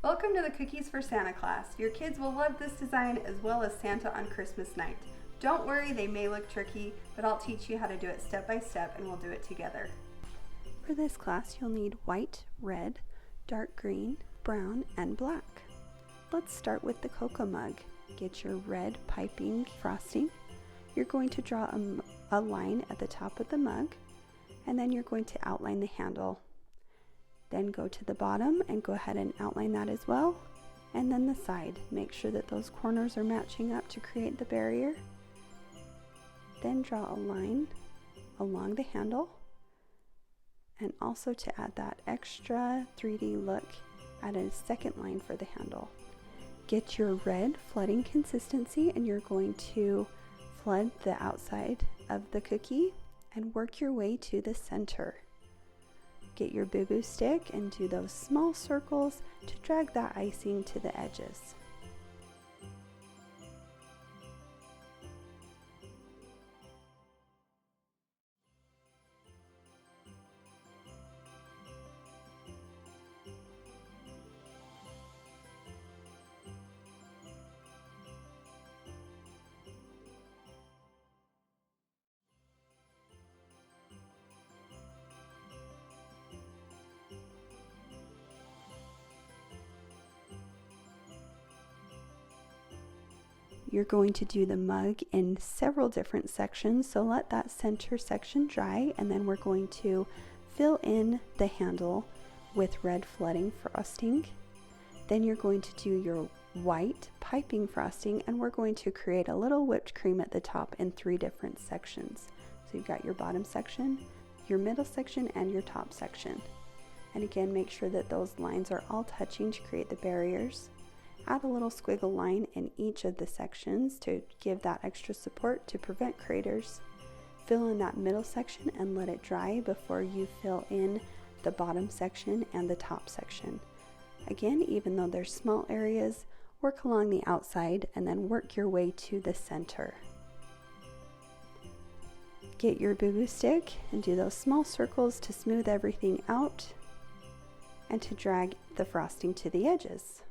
Welcome to the Cookies for Santa class. Your kids will love this design as well as Santa on Christmas night. Don't worry, they may look tricky, but I'll teach you how to do it step by step and we'll do it together. For this class, you'll need white, red, dark green, brown, and black. Let's start with the cocoa mug. Get your red piping frosting. You're going to draw a line at the top of the mug, and then you're going to outline the handle. Then go to the bottom and go ahead and outline that as well, and then the side. Make sure that those corners are matching up to create the barrier. Then draw a line along the handle, and also to add that extra 3D look, add a second line for the handle. Get your red flooding consistency, and you're going to flood the outside of the cookie and work your way to the center. Get your boo-boo stick and do those small circles to drag that icing to the edges. You're going to do the mug in several different sections, so let that center section dry, and then we're going to fill in the handle with red flooding frosting. Then you're going to do your white piping frosting, and we're going to create a little whipped cream at the top in 3 different sections. So you've got your bottom section, your middle section, and your top section. And again, make sure that those lines are all touching to create the barriers. Add a little squiggle line in each of the sections to give that extra support to prevent craters. Fill in that middle section and let it dry before you fill in the bottom section and the top section. Again, even though there's small areas, work along the outside and then work your way to the center. Get your boo-boo stick and do those small circles to smooth everything out and to drag the frosting to the edges.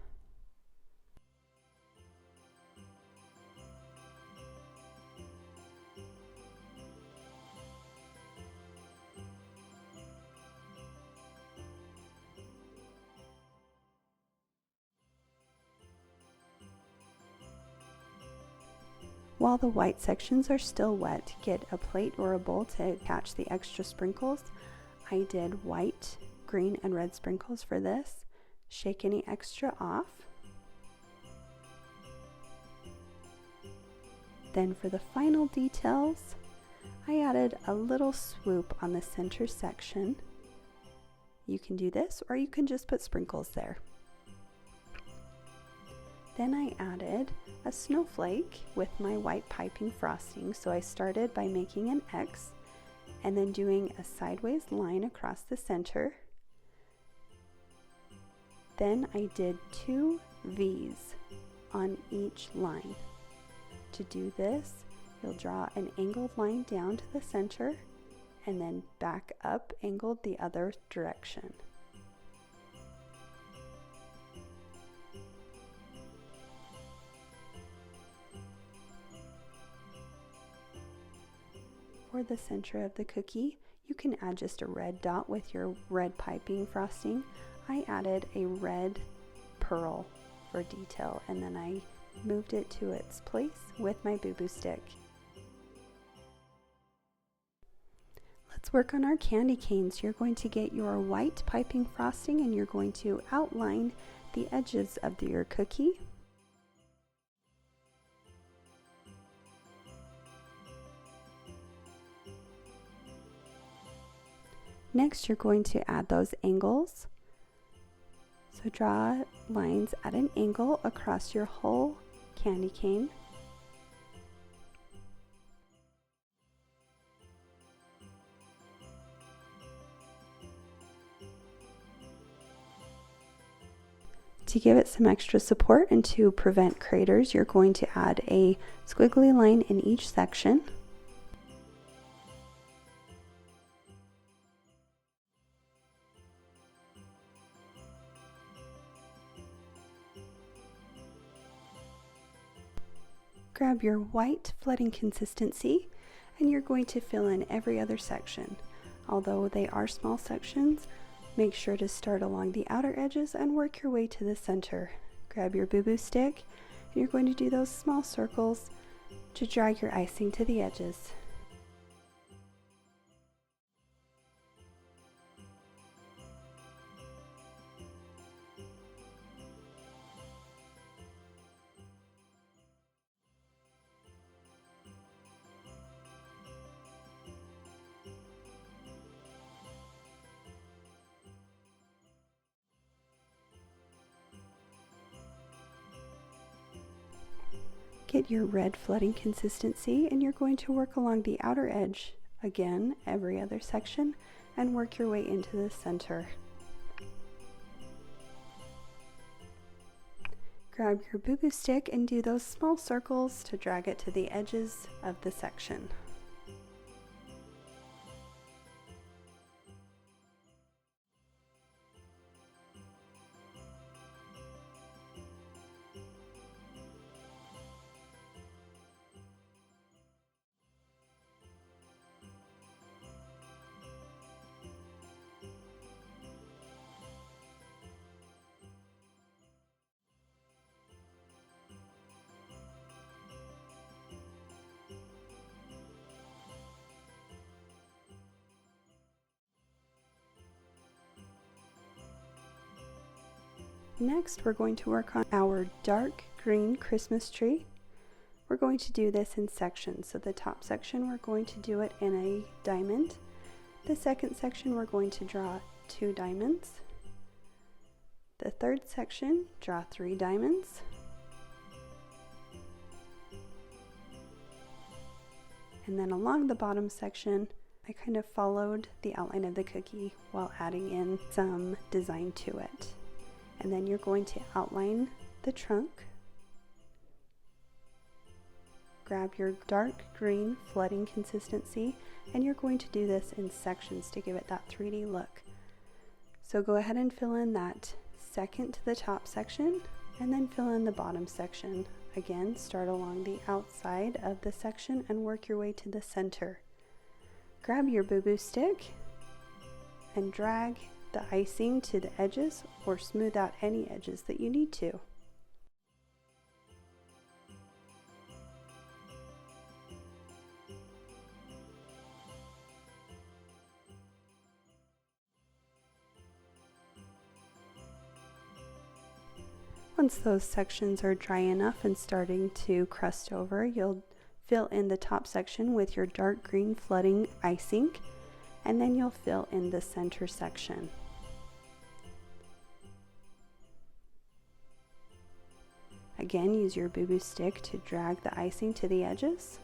While the white sections are still wet, get a plate or a bowl to catch the extra sprinkles. I did white, green, and red sprinkles for this. Shake any extra off. Then for the final details, I added a little swoop on the center section. You can do this, or you can just put sprinkles there. Then I added a snowflake with my white piping frosting. So I started by making an X and then doing a sideways line across the center. Then I did 2 V's on each line. To do this, you'll draw an angled line down to the center and then back up angled the other direction. For the center of the cookie, you can add just a red dot with your red piping frosting. I added a red pearl for detail, and then I moved it to its place with my boo-boo stick. Let's work on our candy canes. You're going to get your white piping frosting and you're going to outline the edges of your cookie. Next, you're going to add those angles. So draw lines at an angle across your whole candy cane. To give it some extra support and to prevent craters, you're going to add a squiggly line in each section. Grab your white flooding consistency and you're going to fill in every other section. Although they are small sections, make sure to start along the outer edges and work your way to the center. Grab your boo-boo stick and you're going to do those small circles to drag your icing to the edges. Get your red flooding consistency and you're going to work along the outer edge, again, every other section, and work your way into the center. Grab your boo-boo stick and do those small circles to drag it to the edges of the section. Next, we're going to work on our dark green Christmas tree. We're going to do this in sections. So the top section, we're going to do it in a diamond. The second section, we're going to draw 2 diamonds. The third section, draw 3 diamonds. And then along the bottom section, I kind of followed the outline of the cookie while adding in some design to it. And then you're going to outline the trunk. Grab your dark green flooding consistency and you're going to do this in sections to give it that 3D look. So go ahead and fill in that second to the top section and then fill in the bottom section. Again, start along the outside of the section and work your way to the center. Grab your boo-boo stick and drag the icing to the edges or smooth out any edges that you need to. Once those sections are dry enough and starting to crust over, you'll fill in the top section with your dark green flooding icing, and then you'll fill in the center section. Again, use your boo-boo stick to drag the icing to the edges.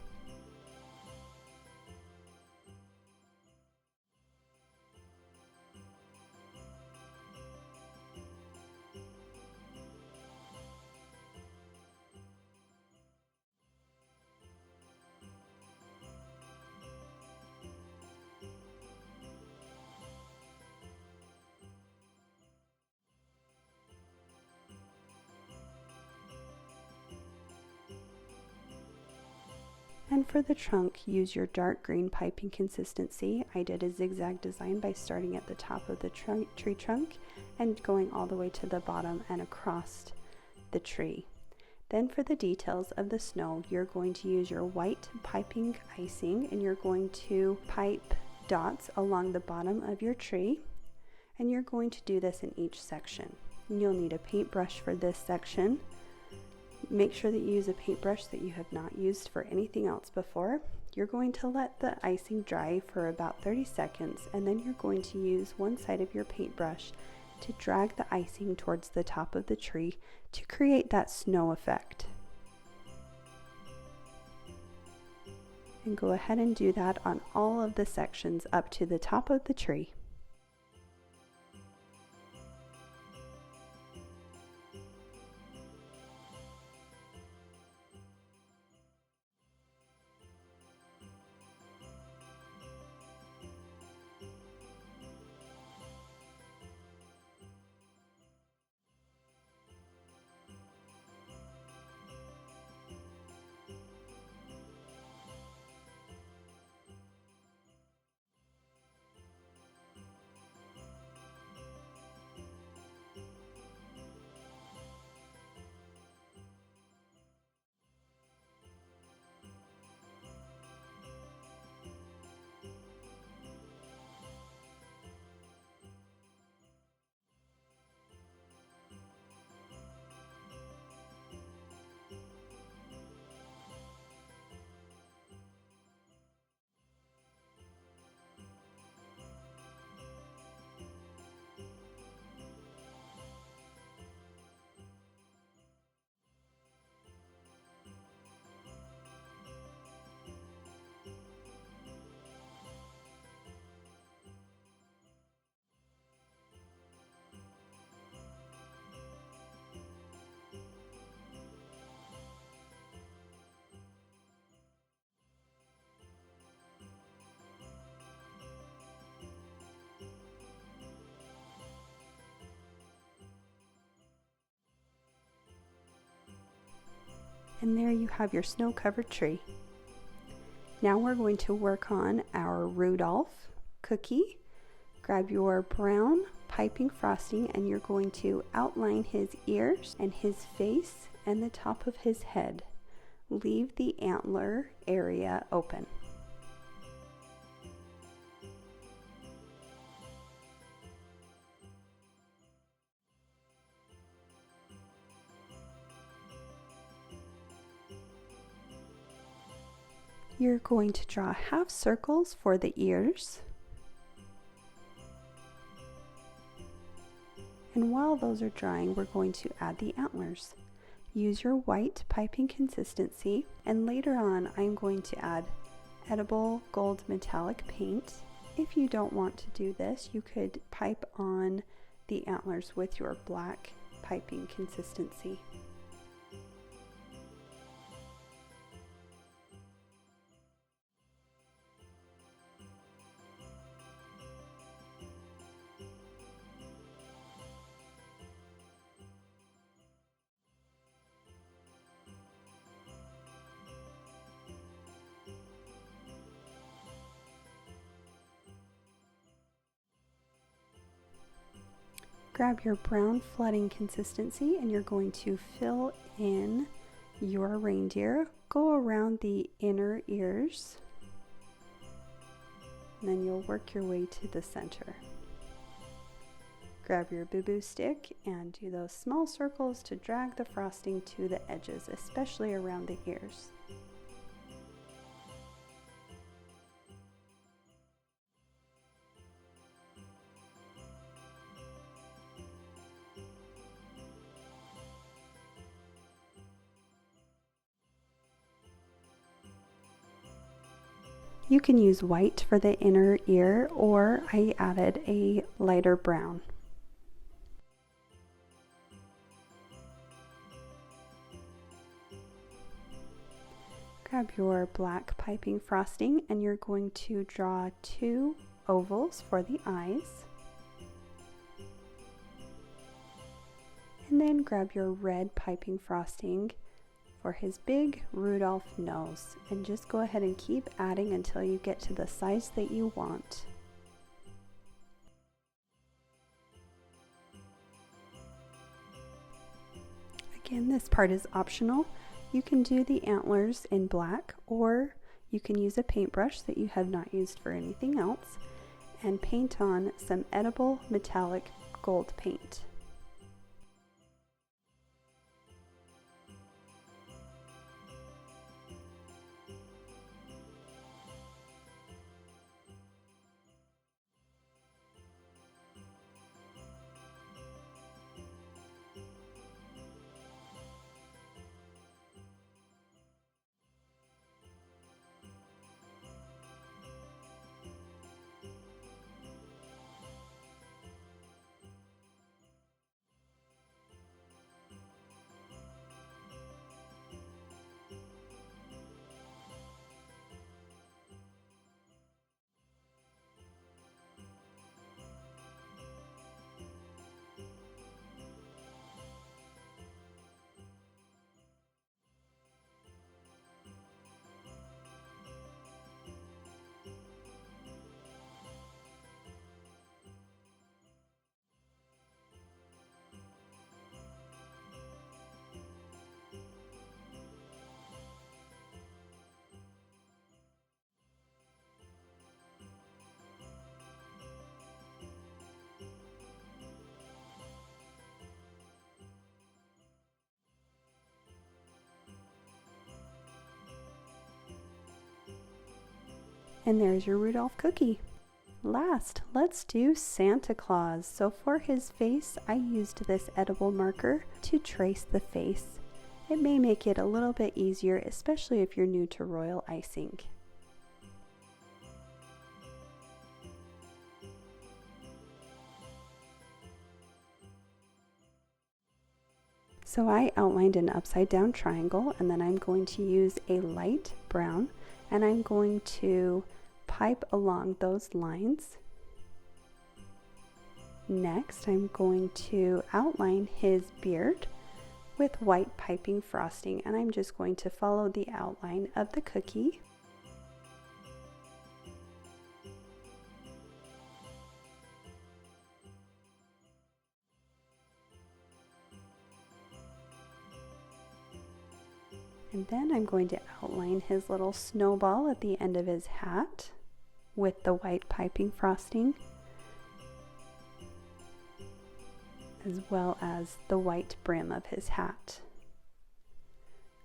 And for the trunk, use your dark green piping consistency. I did a zigzag design by starting at the top of the tree trunk and going all the way to the bottom and across the tree. Then for the details of the snow, you're going to use your white piping icing and you're going to pipe dots along the bottom of your tree. And you're going to do this in each section. You'll need a paintbrush for this section. Make sure that you use a paintbrush that you have not used for anything else before. You're going to let the icing dry for about 30 seconds and then you're going to use one side of your paintbrush to drag the icing towards the top of the tree to create that snow effect. And go ahead and do that on all of the sections up to the top of the tree. And there you have your snow-covered tree. Now we're going to work on our Rudolph cookie. Grab your brown piping frosting and you're going to outline his ears and his face and the top of his head. Leave the antler area open. You're going to draw half circles for the ears. And while those are drying, we're going to add the antlers. Use your white piping consistency, and later on I'm going to add edible gold metallic paint. If you don't want to do this, you could pipe on the antlers with your black piping consistency. Grab your brown flooding consistency and you're going to fill in your reindeer. Go around the inner ears and then you'll work your way to the center. Grab your boo-boo stick and do those small circles to drag the frosting to the edges, especially around the ears. You can use white for the inner ear, or I added a lighter brown. Grab your black piping frosting and you're going to draw 2 ovals for the eyes. And then grab your red piping frosting for his big Rudolph nose, and just go ahead and keep adding until you get to the size that you want. Again, this part is optional. You can do the antlers in black, or you can use a paintbrush that you have not used for anything else and paint on some edible metallic gold paint. And there's your Rudolph cookie. Last, let's do Santa Claus. So for his face, I used this edible marker to trace the face. It may make it a little bit easier, especially if you're new to royal icing. So I outlined an upside down triangle, and then I'm going to use a light brown and I'm going to pipe along those lines. Next, I'm going to outline his beard with white piping frosting, and I'm just going to follow the outline of the cookie. And then I'm going to outline his little snowball at the end of his hat with the white piping frosting, as well as the white brim of his hat.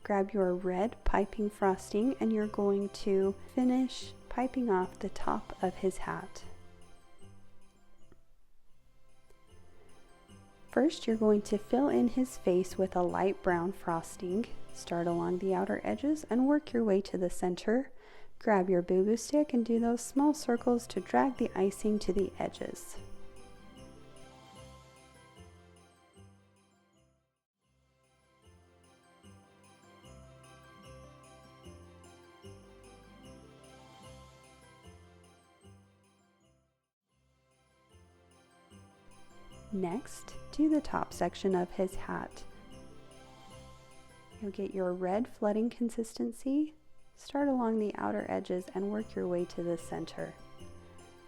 Grab your red piping frosting and you're going to finish piping off the top of his hat. First, you're going to fill in his face with a light brown frosting. Start along the outer edges and work your way to the center. Grab your boo-boo stick and do those small circles to drag the icing to the edges. Next, do the top section of his hat. You'll get your red flooding consistency. Start along the outer edges and work your way to the center.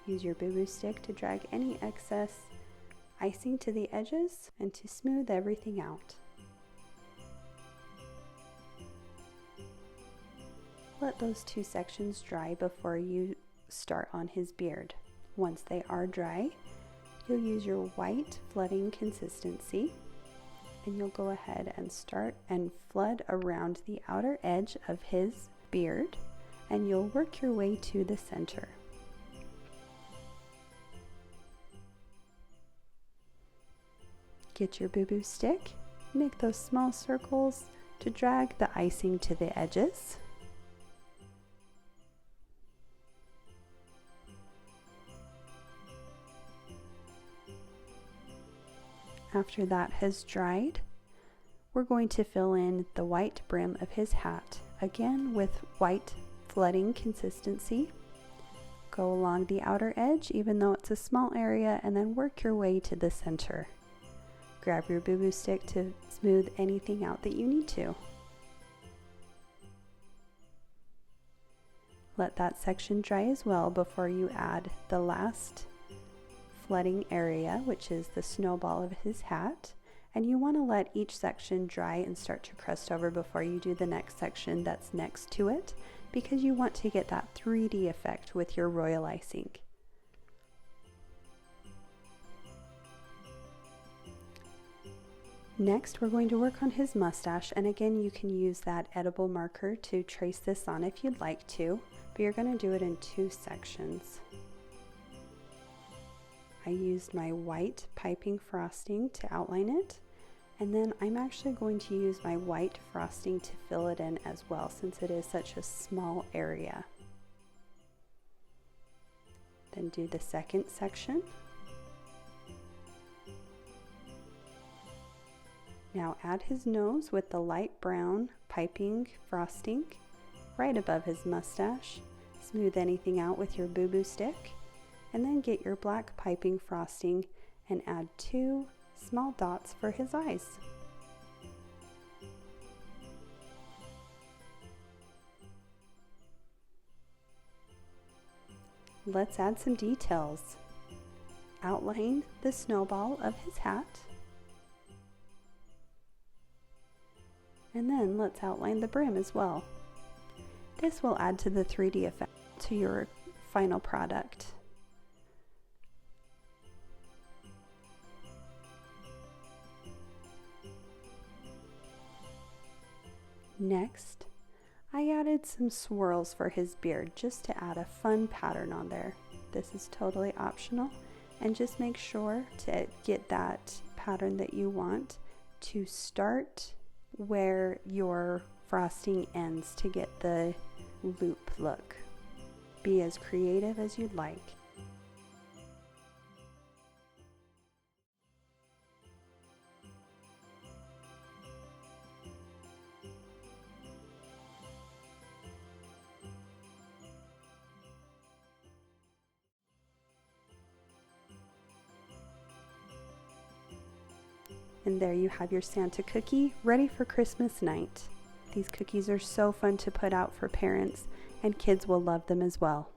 Use your boo-boo stick to drag any excess icing to the edges and to smooth everything out. Let those two sections dry before you start on his beard. Once they are dry, you'll use your white flooding consistency and you'll go ahead and start and flood around the outer edge of his beard, and you'll work your way to the center. Get your boo-boo stick, make those small circles to drag the icing to the edges. After that has dried, we're going to fill in the white brim of his hat, again with white flooding consistency. Go along the outer edge, even though it's a small area, and then work your way to the center. Grab your boo-boo stick to smooth anything out that you need to. Let that section dry as well before you add the last flooding area, which is the snowball of his hat, and you want to let each section dry and start to crust over before you do the next section that's next to it, because you want to get that 3D effect with your royal icing. Next, we're going to work on his mustache, and again you can use that edible marker to trace this on if you'd like to, but you're going to do it in two sections. I used my white piping frosting to outline it, and then I'm actually going to use my white frosting to fill it in as well, since it is such a small area. Then do the second section. Now add his nose with the light brown piping frosting right above his mustache. Smooth anything out with your boo-boo stick. And then get your black piping frosting and add 2 small dots for his eyes. Let's add some details. Outline the snowball of his hat. And then let's outline the brim as well. This will add to the 3D effect to your final product. Next, I added some swirls for his beard just to add a fun pattern on there. This is totally optional, and just make sure to get that pattern that you want to start where your frosting ends to get the loop look. Be as creative as you'd like. And there you have your Santa cookie ready for Christmas night. These cookies are so fun to put out for parents, and kids will love them as well.